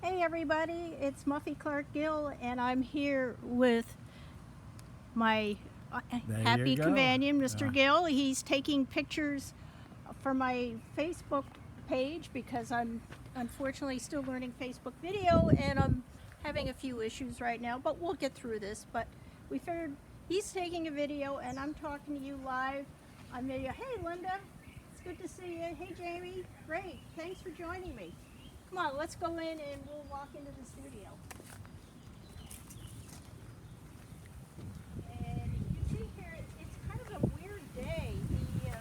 Hey everybody, it's Muffy Clark Gill, and I'm here with my happy companion, Mr. Gill. He's taking pictures for my Facebook page because I'm unfortunately still learning Facebook video, and I'm having a few issues right now, but we'll get through this. But we figured he's taking a video and I'm talking to you live on video. Hey Linda, it's good to see you. Hey Jamie, great, thanks for joining me. Come on, let's go in and we'll walk into the studio. And you see here, it's kind of a weird day. The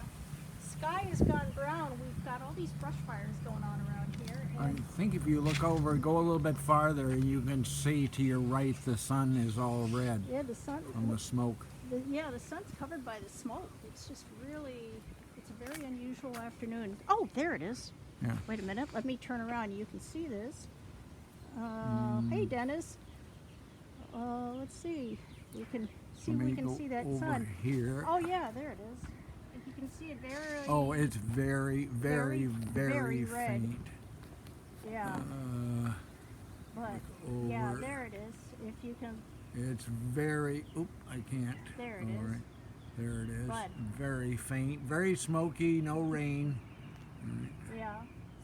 sky has gone brown. We've got all these brush fires going on around here. I think if you look over, go a little bit farther, you can see to your right the sun is all red. Yeah, the sun. From the smoke. Yeah, the sun's covered by the smoke. It's just really, it's a very unusual afternoon. Oh, there it is. Yeah. Wait a minute, let me turn around. You can see this. Hey, Dennis. Let's see. We can see if we can see that sun. Here. Oh yeah, there it is. You can see it very. Oh, it's very red. Faint. Yeah. But yeah, there it is. If you can. It's very. Oop, I can't. There it is. Right. There it is. But, very faint, very smoky, no rain. Yeah.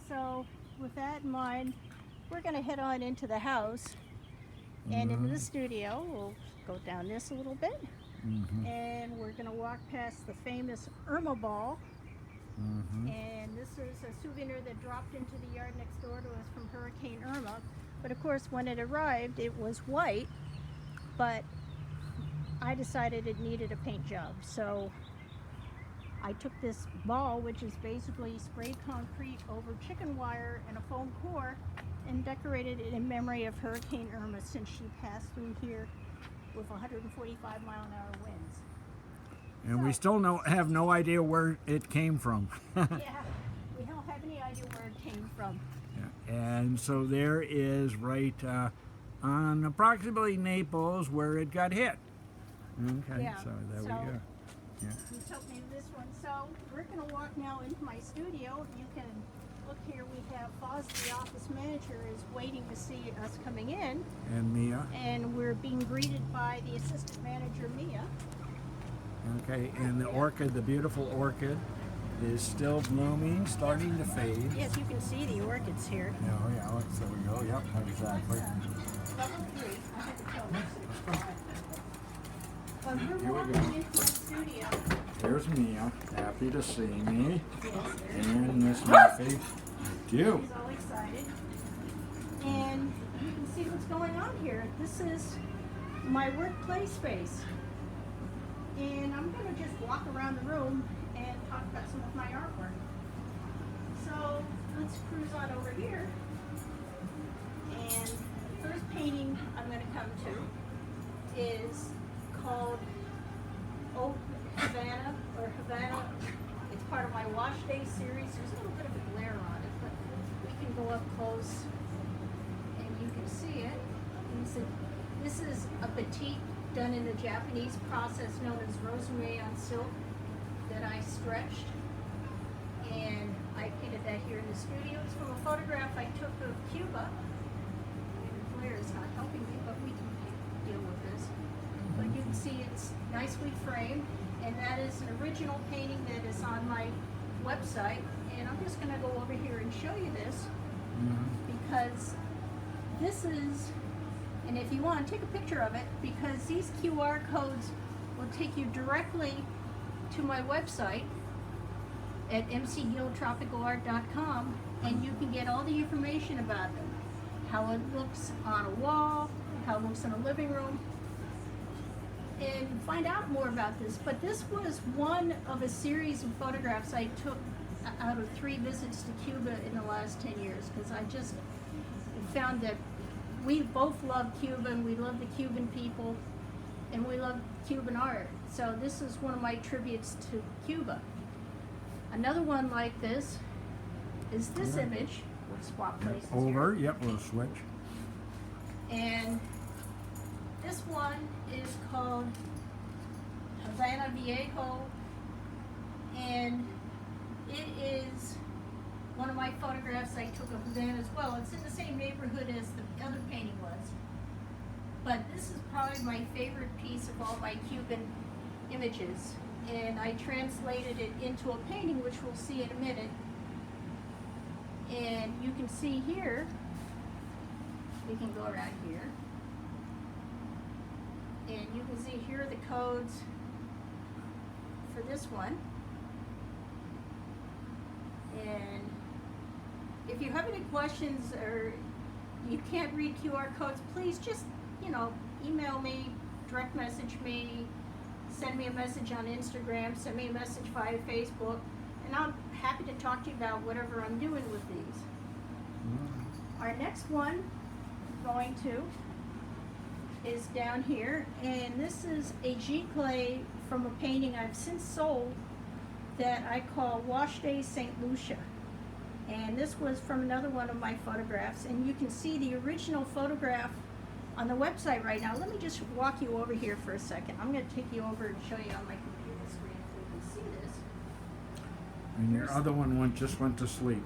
So with that in mind, we're going to head on into the house and into the studio. We'll go down this a little bit, and we're going to walk past the famous Irma ball. And this is a souvenir that dropped into the yard next door to us from Hurricane Irma. But of course, when it arrived, it was white, but I decided it needed a paint job. So I took this ball, which is basically sprayed concrete over chicken wire and a foam core, and decorated it in memory of Hurricane Irma, since she passed through here with 145-mile-an-hour winds. And so, we still have no idea where it came from. Yeah, we don't have any idea where it came from. Yeah. And so there is right on approximately Naples where it got hit. Okay, Yeah. so there we go. Yeah. You took me to this one. So we're going to walk now into my studio. You can look here. We have Foz, the office manager, is waiting to see us coming in. And Mia. And we're being greeted by the assistant manager, Mia. Okay, and the orchid, the beautiful orchid, is still blooming, starting to fade. Yes, you can see the orchids here. Oh yeah, there we go. Yep, exactly. Level 3. I had to tell you. Well, Here we're we walking go. into my studio. There's Mia, happy to see me. Yes, And Miss Muffy. Thank you. she's all excited. And you can see what's going on here. This is my workplace space. And I'm going to just walk around the room and talk about some of my artwork. So let's cruise on over here. And the first painting I'm going to come to is called Oh Havana, or Havana. It's part of my Wash Day series. There's a little bit of a glare on it, but we can go up close and you can see it. This is a batik done in the Japanese process known as rosemary on silk that I stretched, and I painted that here in the studio. It's from a photograph I took of Cuba. The glare is not helping me, but we can deal with this. But you can see it's nicely framed, and that is an original painting that is on my website. And I'm just going to go over here and show you this, because this is, and if you want, take a picture of it, because these QR codes will take you directly to my website at mcgilltropicalart.com, and you can get all the information about them. How it looks on a wall, how it looks in a living room, and find out more about this. But this was one of a series of photographs I took out of 3 visits to Cuba in the last 10 years, because I just found that we both love Cuba, and we love the Cuban people, and we love Cuban art. So this is one of my tributes to Cuba. Another one like this is this image. We'll swap places Over, here. yep, we'll switch. And this one is called Havana Viejo, and photographs I took of then as well. It's in the same neighborhood as the other painting was. But this is probably my favorite piece of all my Cuban images. And I translated it into a painting, which we'll see in a minute. And you can see here, we can go around here. And you can see here are the codes for this one. And if you have any questions or you can't read QR codes, please just, email me, direct message me, send me a message on Instagram, send me a message via Facebook, and I'm happy to talk to you about whatever I'm doing with these. Our next one going to is down here, and this is a G-clay from a painting I've since sold that I call Wash Day St. Lucia. And this was from another one of my photographs, and you can see the original photograph on the website right now. Let me just walk you over here for a second. I'm going to take you over and show you on my computer screen so you can see this. And your other one just went to sleep.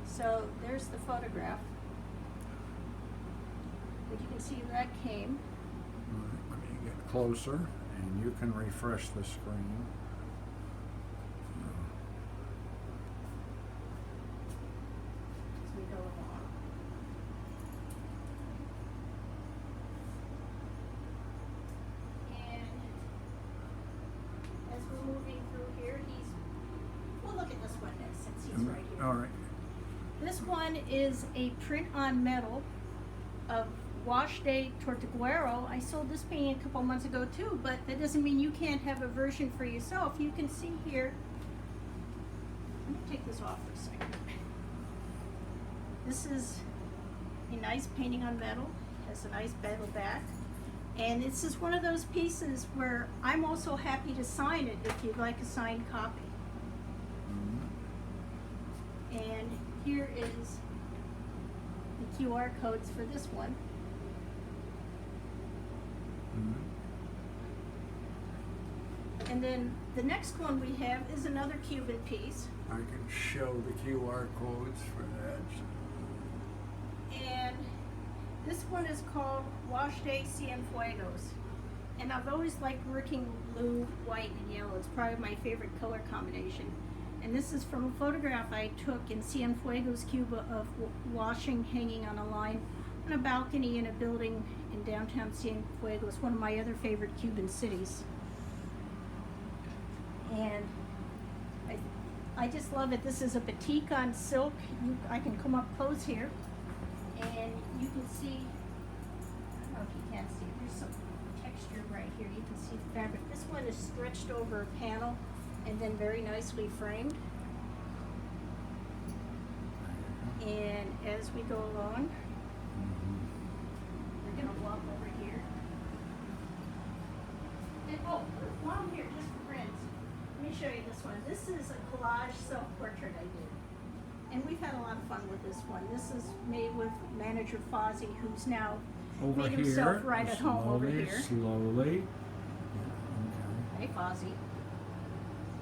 So there's the photograph. But you can see that came. All right, let me get closer, and you can refresh the screen. As we go along. And as we're moving through here, we'll look at this one next since he's right here. All right. This one is a print on metal of Wash Day Tortuguero. I sold this painting a couple months ago too, but that doesn't mean you can't have a version for yourself. You can see here, let me take this off for a second. This is a nice painting on metal, has a nice bevel back. And this is one of those pieces where I'm also happy to sign it if you'd like a signed copy. And here is the QR codes for this one. And then the next one we have is another Cuban piece. I can show the QR codes for that. And this one is called Wash Day Cienfuegos. And I've always liked working blue, white, and yellow. It's probably my favorite color combination. And this is from a photograph I took in Cienfuegos, Cuba, of washing hanging on a line on a balcony in a building in downtown Cienfuegos, one of my other favorite Cuban cities. And I just love it. This is a batik on silk. I can come up close here, and you can see, I don't know if you can see, there's some texture right here. You can see the fabric. This one is stretched over a panel and then very nicely framed. And as we go along, we're going to walk over here. And while I'm here, just for friends, let me show you this one. This is a collage self-portrait I did. And we've had a lot of fun with this one. This is made with manager Fozzie, who's now Over made here, himself right at home over here. Slowly. Hey, Fozzie.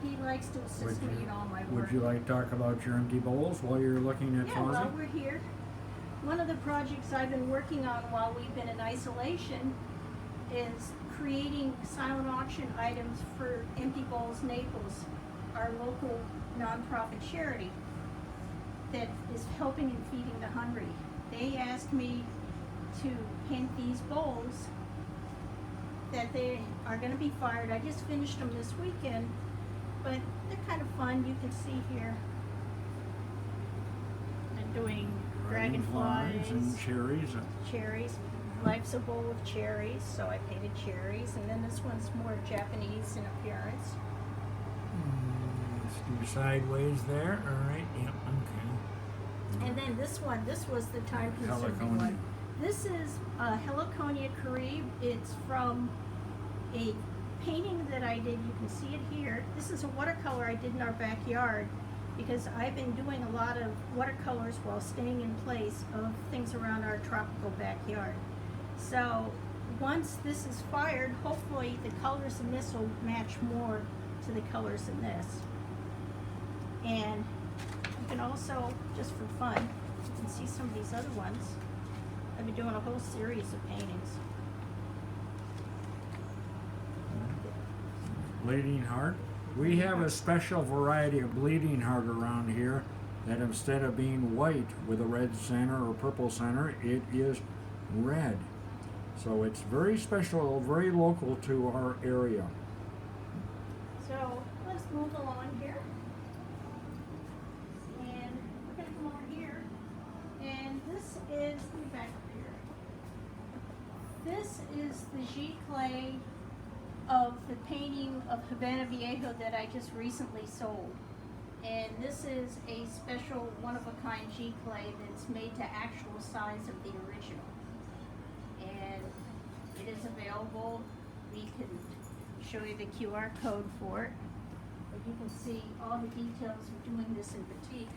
He likes to assist me in all my work. Would you like to talk about your empty bowls while you're looking at Yeah, Fozzie? while we're here, one of the projects I've been working on while we've been in isolation is creating silent auction items for Empty Bowls Naples, our local nonprofit charity that is helping and feeding the hungry. They asked me to paint these bowls that they are going to be fired. I just finished them this weekend, but they're kind of fun. You can see here I'm doing dragonflies and cherries. Cherries. Life's a bowl of cherries, so I painted cherries, and then this one's more Japanese in appearance. Let's do sideways there. All right. Yep. Okay. And then this one, this was the time-consuming Heliconia. one. This is Heliconia Caribe. It's from a painting that I did. You can see it here. This is a watercolor I did in our backyard because I've been doing a lot of watercolors while staying in place of things around our tropical backyard. So once this is fired, hopefully the colors in this will match more to the colors in this. And can also, just for fun, you can see some of these other ones. I've been doing a whole series of paintings. Bleeding heart. We have a special variety of bleeding heart around here that instead of being white with a red center or purple center, it is red. So it's very special, very local to our area. So let's move along here. And we're going to come over here. And this is, let me back up here. This is the G-clay of the painting of Havana Viejo that I just recently sold. And this is a special one-of-a-kind G-clay that's made to actual size of the original. And it is available. We can show you the QR code for it. But you can see all the details of doing this in batik.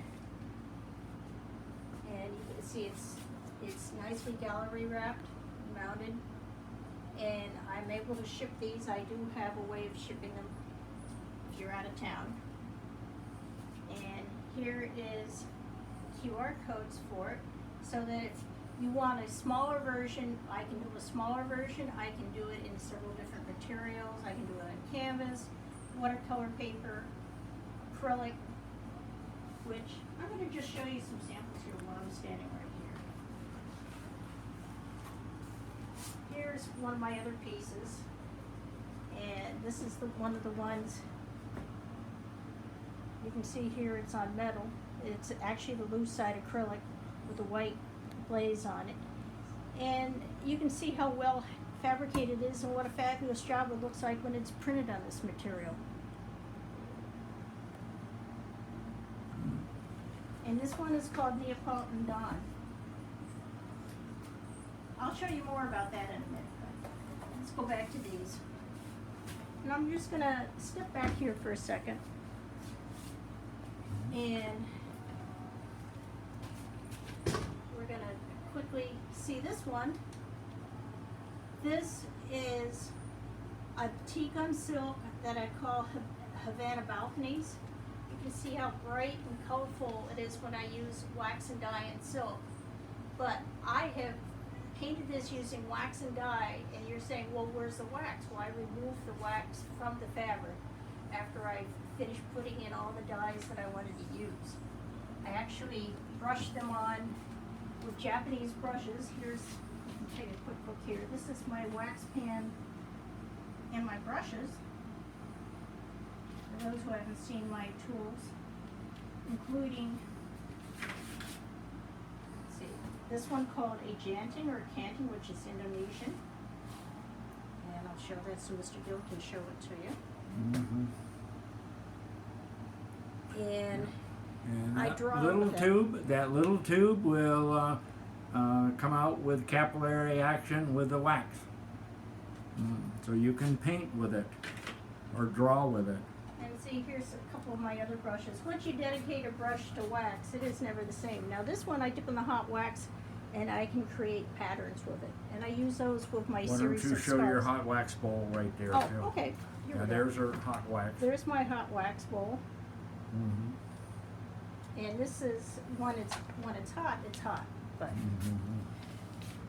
And you can see it's nicely gallery wrapped, mounted. And I'm able to ship these. I do have a way of shipping them if you're out of town. And here is QR codes for it, so that if you want a smaller version, I can do a smaller version. I can do it in several different materials. I can do it on canvas, watercolor paper, acrylic, which I'm going to just show you some samples here while I'm standing right here. Here's one of my other pieces, and this is one of the ones. You can see here it's on metal. It's actually the loose side acrylic with a white glaze on it. And you can see how well fabricated it is and what a fabulous job it looks like when it's printed on this material. And this one is called Neapolitan Dawn. I'll show you more about that in a minute. Let's go back to these. And I'm just going to step back here for a second. And we're going to quickly see this one. This is a batik on silk that I call Havana balconies. You can see how bright and colorful it is when I use wax and dye and silk. But I have painted this using wax and dye, and you're saying, well, where's the wax? Well, I removed the wax from the fabric after I finished putting in all the dyes that I wanted to use. I actually brushed them on with Japanese brushes. Here's, you can take a quick look here. This is my wax pan and my brushes. For those who haven't seen my tools, including, let's see, this one called a janting or a canting, which is Indonesian. And I'll show that so Mr. Gill can show it to you. Mm-hmm. And I draw little with it. tube. That little tube will come out with capillary action with the wax, so you can paint with it or draw with it. And see, here's a couple of my other brushes. Once you dedicate a brush to wax, it is never the same. Now this one I dip in the hot wax, and I can create patterns with it. And I use those with my Why don't series you of show your scarves. hot wax bowl right there Oh, too? okay. Here Yeah, we go. there's our hot wax. There's my hot wax bowl. Mm-hmm. And this is when it's hot, it's hot. But Mm-hmm.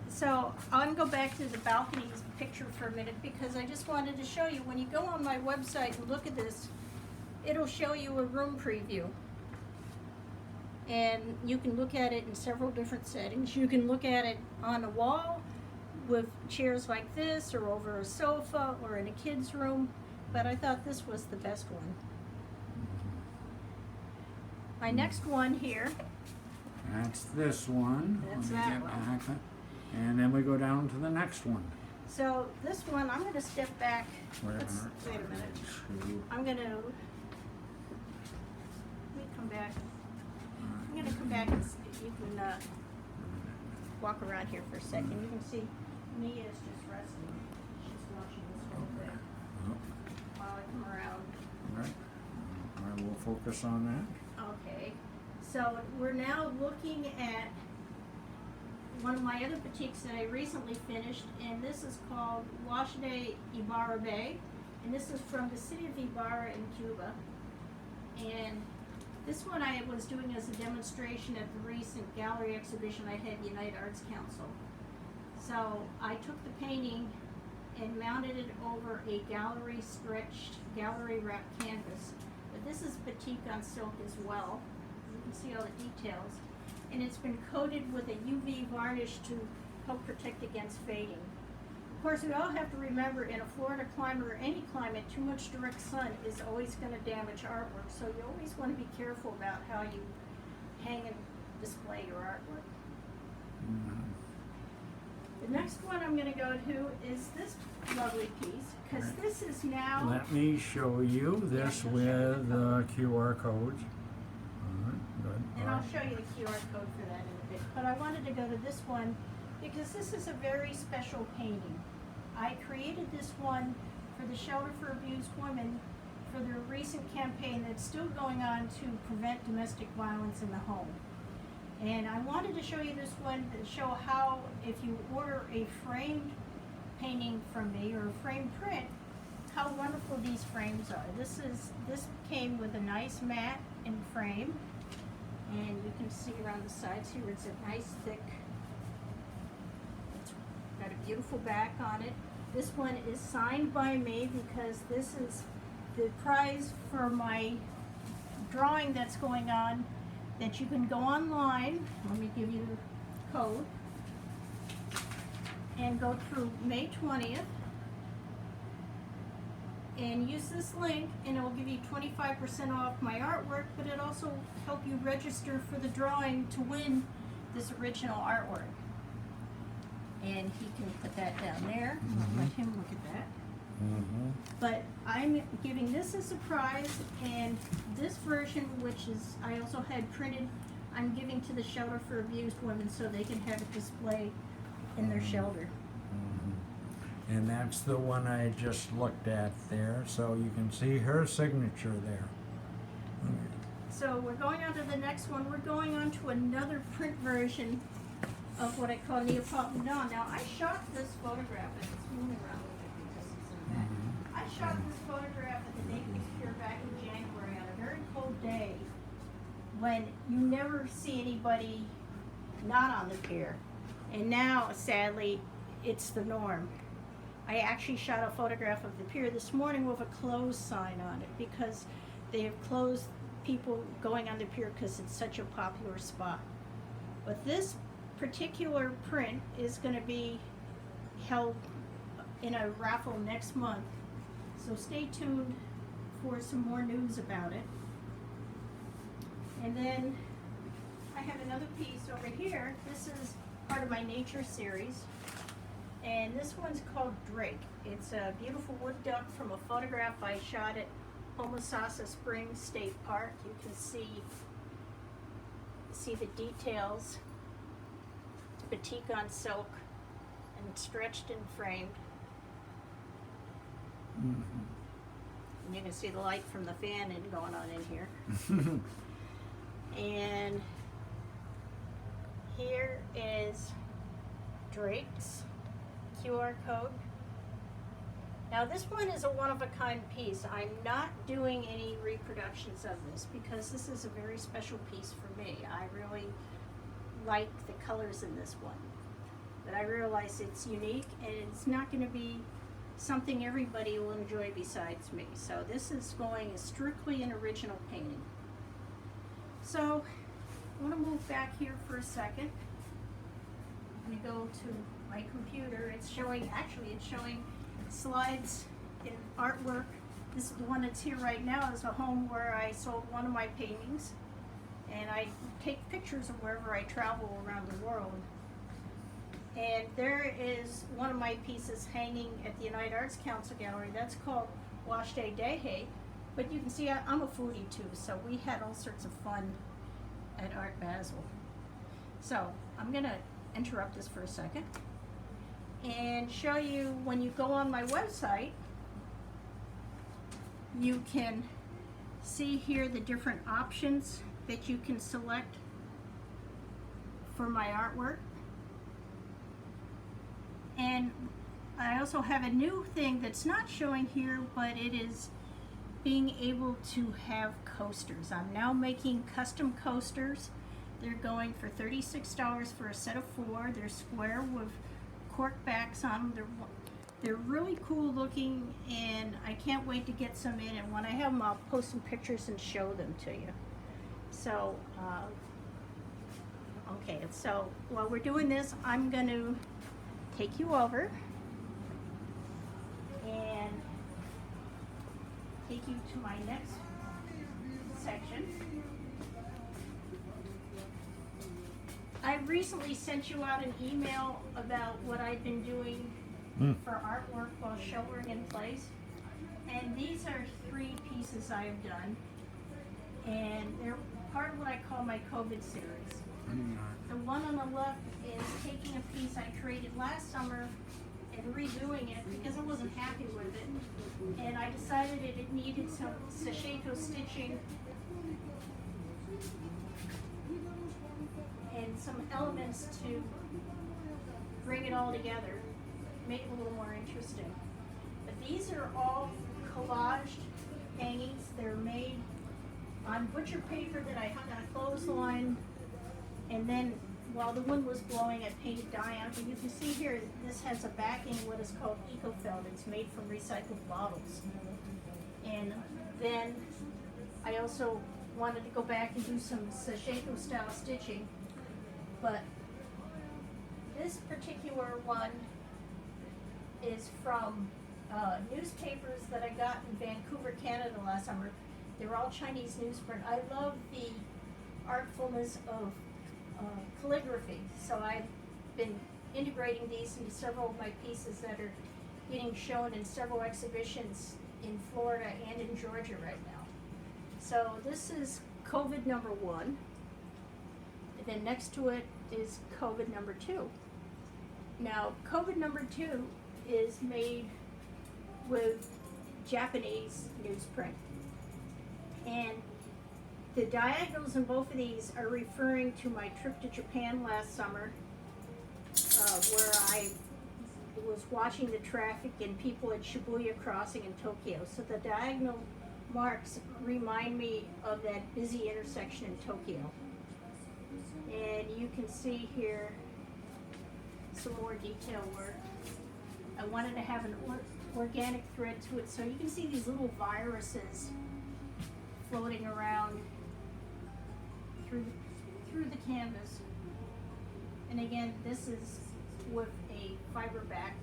so I'm gonna go back to the balconies picture for a minute, because I just wanted to show you, when you go on my website and look at this, it'll show you a room preview. And you can look at it in several different settings. You can look at it on a wall with chairs like this, or over a sofa, or in a kid's room. But I thought this was the best one. My next one here. That's this one. That's Let me that get one. back. And then we go down to the next one. So this one, I'm going to step back. Wait a Let's, minute. wait a minute. Two. I'm going to, let me come back. I'm going to come back and you can walk around here for a second. You can see Mia is just resting. She's watching this whole thing while I come around. All right. I will focus on that. Okay, so we're now looking at one of my other batiks that I recently finished, and this is called Wash de Ibarra Bay, and this is from the city of Ibarra in Cuba. And This one I was doing as a demonstration at the recent gallery exhibition I had at United Arts Council. So I took the painting and mounted it over a gallery stretched, gallery wrapped canvas. But this is batik on silk as well. You can see all the details. And it's been coated with a UV varnish to help protect against fading. Of course, we all have to remember in a Florida climate or any climate, too much direct sun is always going to damage artwork. So you always want to be careful about how you hang and display your artwork. The next one I'm going to go to is this lovely piece, because this is now... Let me show you this with QR codes. Good. And I'll show you the QR code for that in a bit. But I wanted to go to this one because this is a very special painting. I created this one for the Shelter for Abused Women for their recent campaign that's still going on to prevent domestic violence in the home. And I wanted to show you this one to show how, if you order a framed painting from me or a framed print, how wonderful these frames are. This came with a nice mat and frame, and you can see around the sides here it's a nice thick. It's got a beautiful back on it. This one is signed by me because this is the prize for my drawing that's going on, that you can go online. Let me give you the code and go through May 20th and use this link, and it will give you 25% off my artwork, but it also help you register for the drawing to win this original artwork. And he can put that down there. I'll let him look at that. But I'm giving this as a prize, and this version, which is I also had printed, I'm giving to the Shelter for Abused Women so they can have it displayed in their shelter. And that's the one I just looked at there, so you can see her signature there. So we're going on to the next one. We're going on to another print version of what I call Neapolitan Dawn. Now, I shot this photograph, and it's moving around a little bit because it's in the back. I shot this photograph at the Naples Pier back in January on a very cold day when you never see anybody not on the pier. And now, sadly, it's the norm. I actually shot a photograph of the pier this morning with a closed sign on it because they have closed people going on the pier because it's such a popular spot. But this particular print is going to be held in a raffle next month, so stay tuned for some more news about it. And then I have another piece over here. This is part of my nature series, and this one's called Drake. It's a beautiful wood duck from a photograph I shot at Homosassa Springs State Park. You can see the details. Batik on silk and stretched and framed. And you can see the light from the fan going on in here. And here is Drake's QR code. Now this one is a one-of-a-kind piece. I'm not doing any reproductions of this because this is a very special piece for me. I really like the colors in this one, but I realize it's unique and it's not going to be something everybody will enjoy besides me. So this is going as strictly an original painting. So I want to move back here for a second. I'm going to go to my computer. It's showing slides in artwork. This is the one that's here right now. Is a home where I sold one of my paintings. And I take pictures of wherever I travel around the world. And there is one of my pieces hanging at the United Arts Council Gallery. That's called Wash Day Dehe. But you can see I'm a foodie too, so we had all sorts of fun at Art Basel. So I'm going to interrupt this for a second and show you when you go on my website, you can see here the different options that you can select for my artwork. And I also have a new thing that's not showing here, but it is being able to have coasters. I'm now making custom coasters. They're going for $36 for a set of 4. They're square with cork backs on them. They're really cool looking, and I can't wait to get some in. And when I have them, I'll post some pictures and show them to you. So, okay, so while we're doing this, I'm going to take you over and take you to my next section. I recently sent you out an email about what I've been doing for artwork while sheltering in place. And these are 3 pieces I have done. And they're part of what I call my COVID series. The one on the left is taking a piece I created last summer and redoing it because I wasn't happy with it. And I decided it needed some sashiko stitching and some elements to bring it all together, make it a little more interesting. But these are all collaged hangings. They're made on butcher paper that I hung on a clothesline, and then while the wind was blowing, I painted dye on it. And you can see here, this has a backing, what is called eco-felt. It's made from recycled bottles. And then I also wanted to go back and do some sashiko style stitching, but this particular one is from newspapers that I got in Vancouver, Canada last summer. They were all Chinese newsprint. I love the artfulness of calligraphy, so I've been integrating these into several of my pieces that are getting shown in several exhibitions in Florida and in Georgia right now. So this is COVID number 1, and then next to it is COVID number 2. Now, COVID number 2 is made with Japanese newsprint, and the diagonals in both of these are referring to my trip to Japan last summer, where I was watching the traffic and people at Shibuya crossing in Tokyo. So the diagonal marks remind me of that busy intersection in Tokyo. And you can see here some more detail work. I wanted to have an organic thread to it, so you can see these little viruses floating around through the canvas. And again, this is with a fiber back.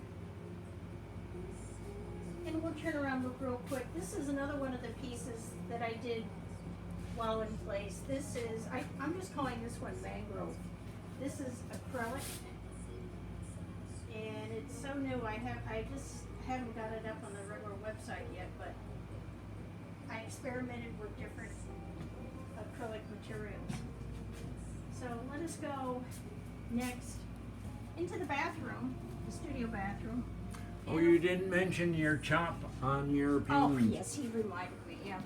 And we'll turn around and look real quick. This is another one of the pieces that I did while in place. This is, I'm just calling this one mangrove. This is acrylic, and it's so new. I just haven't got it up on the regular website yet, but I experimented with different acrylic materials. So let us go next into the bathroom, the studio bathroom. Oh, you didn't mention your chop on your Oh, penguins. yes, he reminded me, yeah.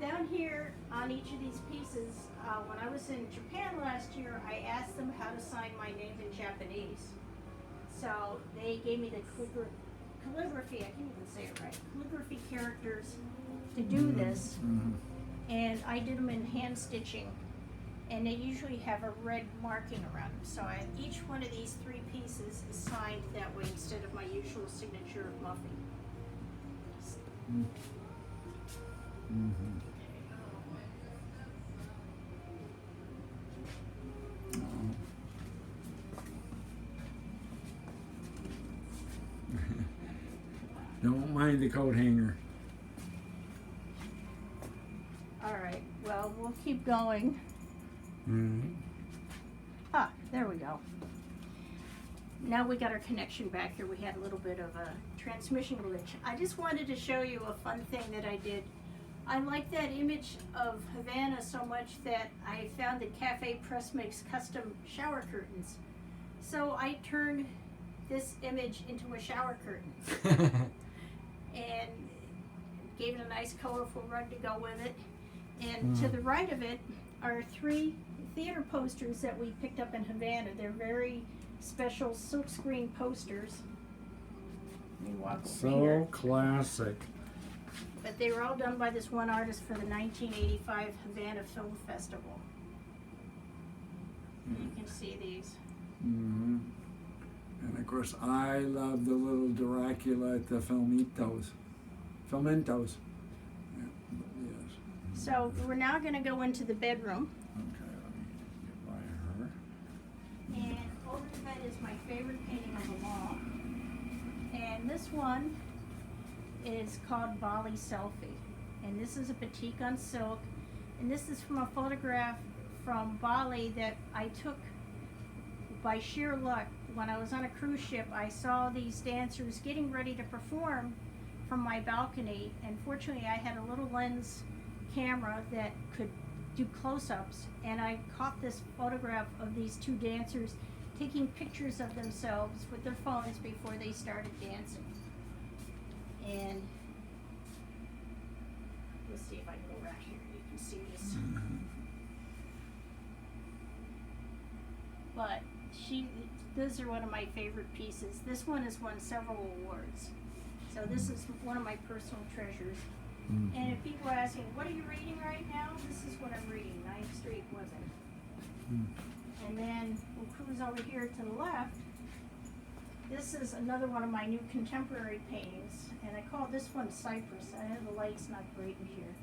Down here on each of these pieces, when I was in Japan last year, I asked them how to sign my name in Japanese. So they gave me the calligraphy, I can't even say it right, calligraphy characters to do this. And I did them in hand stitching, and they usually have a red marking around them. So each one of these 3 pieces is signed that way instead of my usual signature of Muffy. Don't mind the coat hanger. All right, well, we'll keep going. Ah, there we go. Now we got our connection back here. We had a little bit of a transmission glitch. I just wanted to show you a fun thing that I did. I like that image of Havana so much that I found that Cafe Press makes custom shower curtains. So I turned this image into a shower curtain and gave it a nice colorful rug to go with it. And to the right of it are 3 theater posters that we picked up in Havana. They're very special silkscreen posters. Let me walk over here. So classic. But they were all done by this one artist for the 1985 Havana Film Festival. You can see these. Mm-hmm. And of course, I love the little Dracula at the Filmentos. Yeah, yes. So we're now going to go into the bedroom. Okay, let me get by her. And over the bed is my favorite painting of them all. And this one is called Bali Selfie. And this is a batik on silk. And this is from a photograph from Bali that I took by sheer luck. When I was on a cruise ship, I saw these dancers getting ready to perform from my balcony. And fortunately, I had a little lens camera that could do close-ups. And I caught this photograph of these two dancers taking pictures of themselves with their phones before they started dancing. And let's see if I can go right here. You can see this. But those are one of my favorite pieces. This one has won several awards. So this is one of my personal treasures. Mm-hmm. And if people are asking, what are you reading right now? This is what I'm reading, 9th Street Women. Mm-hmm. And then we'll cruise over here to the left. This is another one of my new contemporary paintings, and I call this one Cypress. I know the light's not great in here,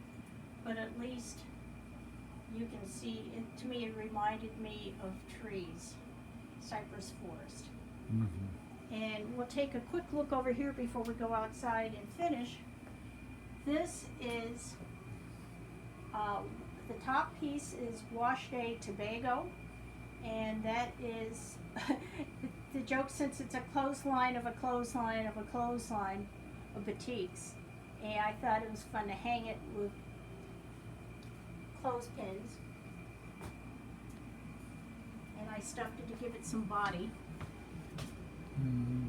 but at least you can see it. To me, it reminded me of trees, cypress forest. Mm-hmm. And we'll take a quick look over here before we go outside and finish. This is the top piece is Wash Day Tobago. And that is the joke, since it's a clothesline of a clothesline of a clothesline of batiks. And I thought it was fun to hang it with clothespins. And I stuffed it to give it some body. Mm-hmm.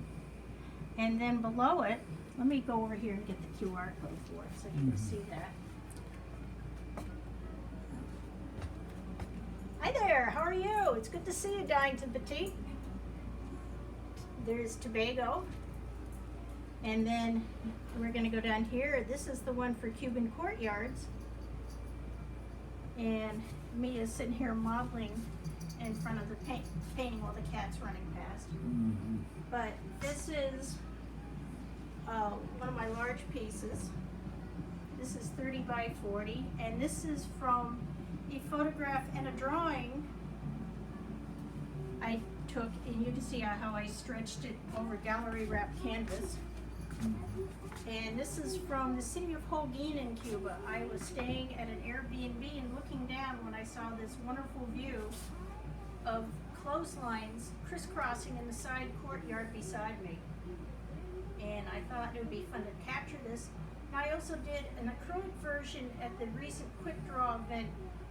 And then below it, let me go over here and get the QR code for it so you can see that. Hi there, how are you? It's good to see you, Dying to Batik. There's Tobago. And then we're going to go down here. This is the one for Cuban Courtyards. And Mia's sitting here modeling in front of the painting while the cat's running past. Mm-hmm. But this is one of my large pieces. This is 30 by 40. And this is from a photograph and a drawing I took, and you can see how I stretched it over gallery wrap canvas. And this is from the city of Holguin in Cuba. I was staying at an Airbnb and looking down when I saw this wonderful view of clotheslines crisscrossing in the side courtyard beside me. And I thought it would be fun to capture this. And I also did an acrylic version at the recent Quick Draw event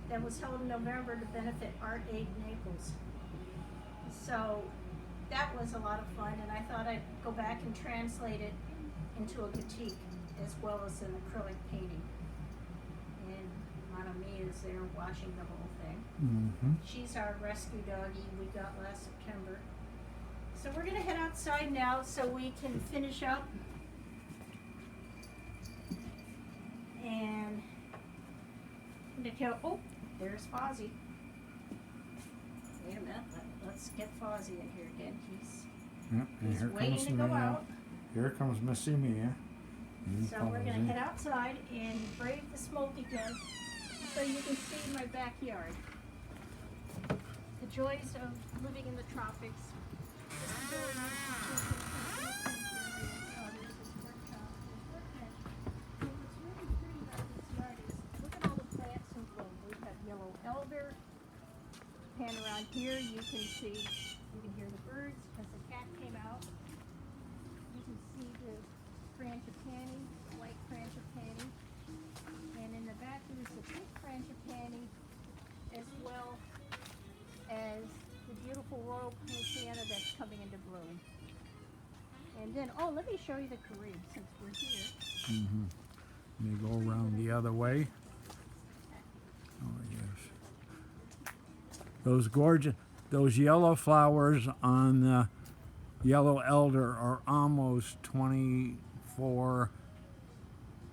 that was held in November to benefit Art Aid Naples. So that was a lot of fun, and I thought I'd go back and translate it into a batik as well as an acrylic painting. And Manami is there watching the whole thing. Mm-hmm. She's our rescue doggie we got last September. So we're gonna head outside now so we can finish up. And I'm gonna tell, oh, there's Fozzie. Wait a minute, let's get Fozzie in here again. Yep, and He's here waiting comes to go Mia. out. Here comes Missy Mia. So we're gonna head outside and brave the smoke again so you can see my backyard. The joys of living in the tropics. This is really nice. Oh, there's this workshop. And what's really pretty about this yard is look at all the plants in bloom. We've got yellow elder. Pan around here, you can hear the birds as the cat came out. You can see the frangipani, white frangipani. And in the back there's the pink frangipani, as well as the beautiful royal poinciana that's coming into bloom. And then, oh, let me show you the Carib since we're here. Mm-hmm. Let me go around the other way. Oh, yes. Those gorgeous, those yellow flowers on the yellow elder are almost 24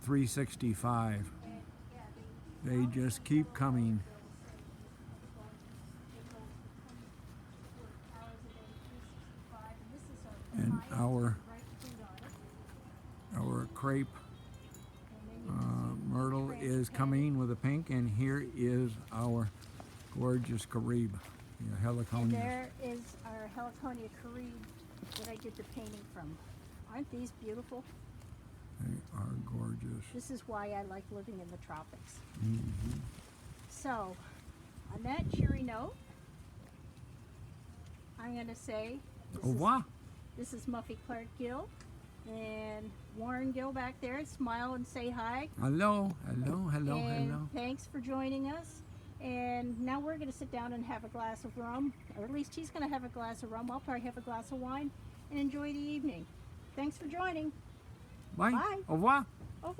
365. They just keep coming. And our crepe myrtle is coming with a pink, and here is our gorgeous Carib, the And heliconia. there is our Heliconia Carib that I did the painting from. Aren't these beautiful? They are gorgeous. This is why I like living in the tropics. Mhm. So, on that cheery note, I'm going to say Au revoir. this is Muffy Clark Gill and Warren Gill back there. Smile and say hi. Hello, hello, hello, And hello. thanks for joining us. And now we're going to sit down and have a glass of rum, or at least he's going to have a glass of rum. I'll probably have a glass of wine and enjoy the evening. Thanks for joining. Bye. Bye. Au revoir. Au revoir.